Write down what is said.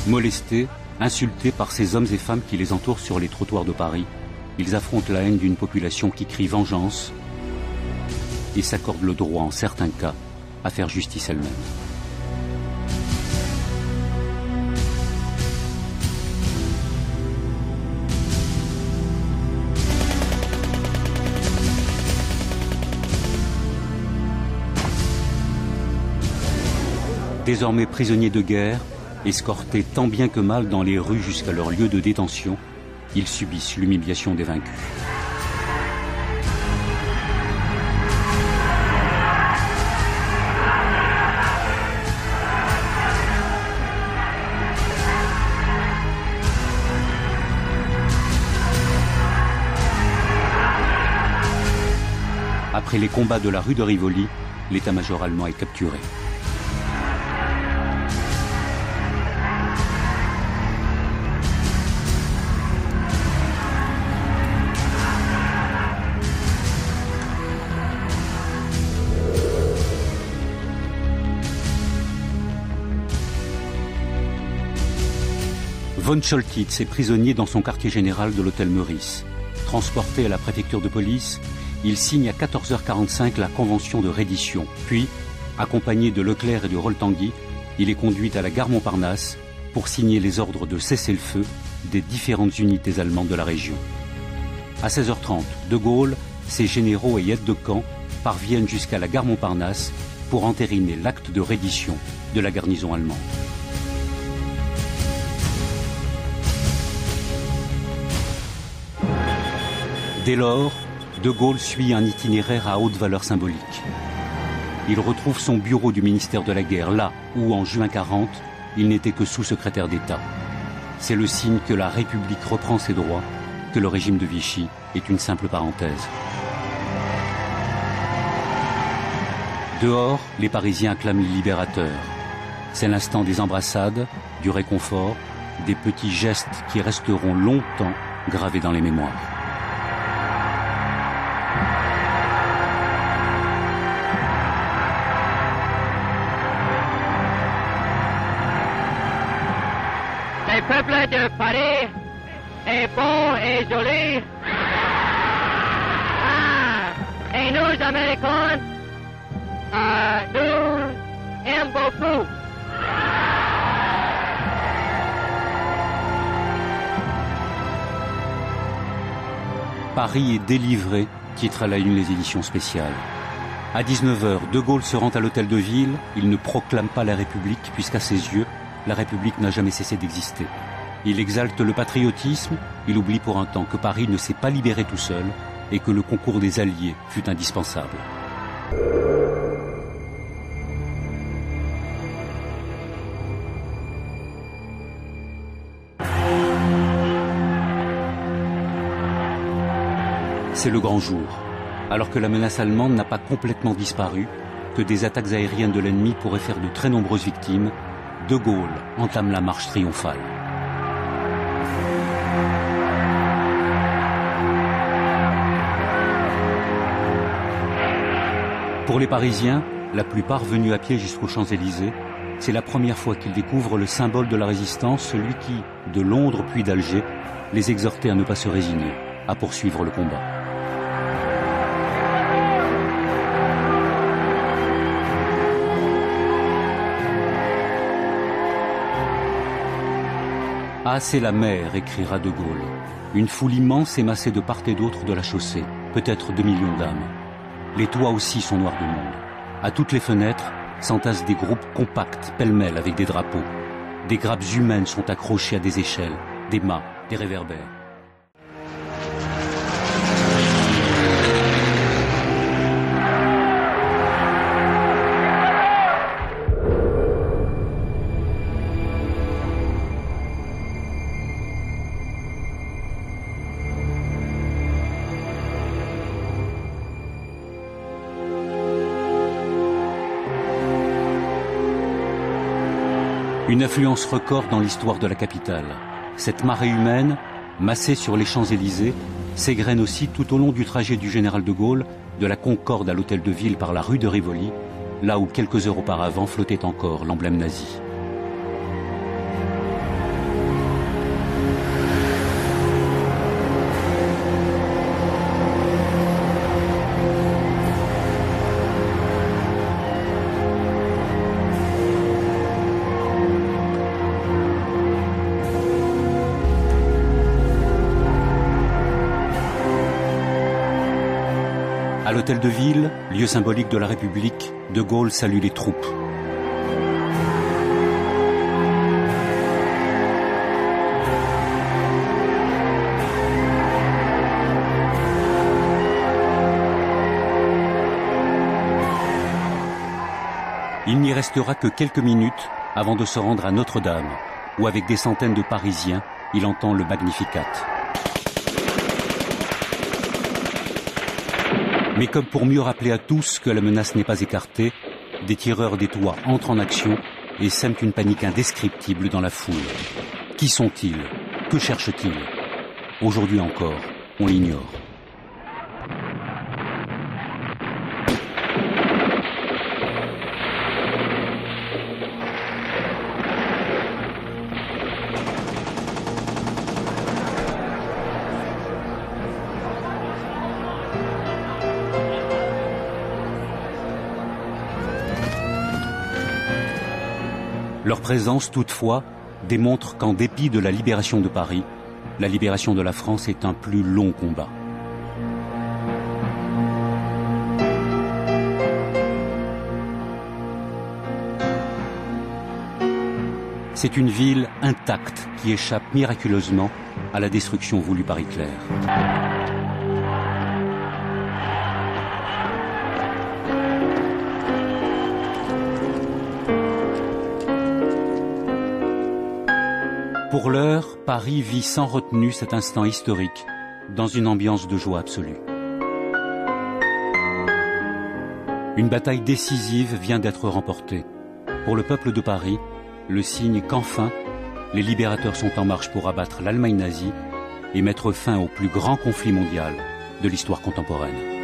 Molestés, insultés par ces hommes et femmes qui les entourent sur les trottoirs de Paris, ils affrontent la haine d'une population qui crie vengeance et s'accorde le droit, en certains cas, à faire justice elle-même. Désormais prisonniers de guerre, escortés tant bien que mal dans les rues jusqu'à leur lieu de détention, ils subissent l'humiliation des vaincus. Après les combats de la rue de Rivoli, l'état-major allemand est capturé. Von Choltitz est prisonnier dans son quartier général de l'hôtel Meurice. Transporté à la préfecture de police, il signe à 14h45 la convention de reddition. Puis, accompagné de Leclerc et de Roltanguy, il est conduit à la gare Montparnasse pour signer les ordres de cessez-le-feu des différentes unités allemandes de la région. À 16h30, De Gaulle, ses généraux et aides de camp parviennent jusqu'à la gare Montparnasse pour entériner l'acte de reddition de la garnison allemande. Dès lors, De Gaulle suit un itinéraire à haute valeur symbolique. Il retrouve son bureau du ministère de la Guerre, là où, en juin 40, il n'était que sous-secrétaire d'État. C'est le signe que la République reprend ses droits, que le régime de Vichy est une simple parenthèse. Dehors, les Parisiens acclament les libérateurs. C'est l'instant des embrassades, du réconfort, des petits gestes qui resteront longtemps gravés dans les mémoires. Le peuple de Paris est bon et joli. Et nous, Américains, nous aimons beaucoup. Paris est délivré, titre à la une les éditions spéciales. À 19h, De Gaulle se rend à l'hôtel de ville. Il ne proclame pas la République puisqu'à ses yeux, la République n'a jamais cessé d'exister. Il exalte le patriotisme, il oublie pour un temps que Paris ne s'est pas libéré tout seul et que le concours des Alliés fut indispensable. C'est le grand jour, alors que la menace allemande n'a pas complètement disparu, que des attaques aériennes de l'ennemi pourraient faire de très nombreuses victimes. De Gaulle entame la marche triomphale. Pour les Parisiens, la plupart venus à pied jusqu'aux Champs-Élysées, c'est la première fois qu'ils découvrent le symbole de la résistance, celui qui, de Londres puis d'Alger, les exhortait à ne pas se résigner, à poursuivre le combat. Ah, c'est la mer, écrira De Gaulle. Une foule immense émassée de part et d'autre de la chaussée, peut-être 2 millions d'âmes. Les toits aussi sont noirs de monde. À toutes les fenêtres s'entassent des groupes compacts, pêle-mêle avec des drapeaux. Des grappes humaines sont accrochées à des échelles, des mâts, des réverbères. Une influence record dans l'histoire de la capitale. Cette marée humaine, massée sur les Champs-Élysées, s'égrène aussi tout au long du trajet du général de Gaulle de la Concorde à l'hôtel de ville par la rue de Rivoli, là où quelques heures auparavant flottait encore l'emblème nazi. À l'hôtel de ville, lieu symbolique de la République, De Gaulle salue les troupes. Il n'y restera que quelques minutes avant de se rendre à Notre-Dame, où avec des centaines de Parisiens, il entend le Magnificat. Mais comme pour mieux rappeler à tous que la menace n'est pas écartée, des tireurs des toits entrent en action et sèment une panique indescriptible dans la foule. Qui sont-ils? Que cherchent-ils? Aujourd'hui encore, on l'ignore. Leur présence, toutefois, démontre qu'en dépit de la libération de Paris, la libération de la France est un plus long combat. C'est une ville intacte qui échappe miraculeusement à la destruction voulue par Hitler. Pour l'heure, Paris vit sans retenue cet instant historique, dans une ambiance de joie absolue. Une bataille décisive vient d'être remportée. Pour le peuple de Paris, le signe qu'enfin, les libérateurs sont en marche pour abattre l'Allemagne nazie et mettre fin au plus grand conflit mondial de l'histoire contemporaine.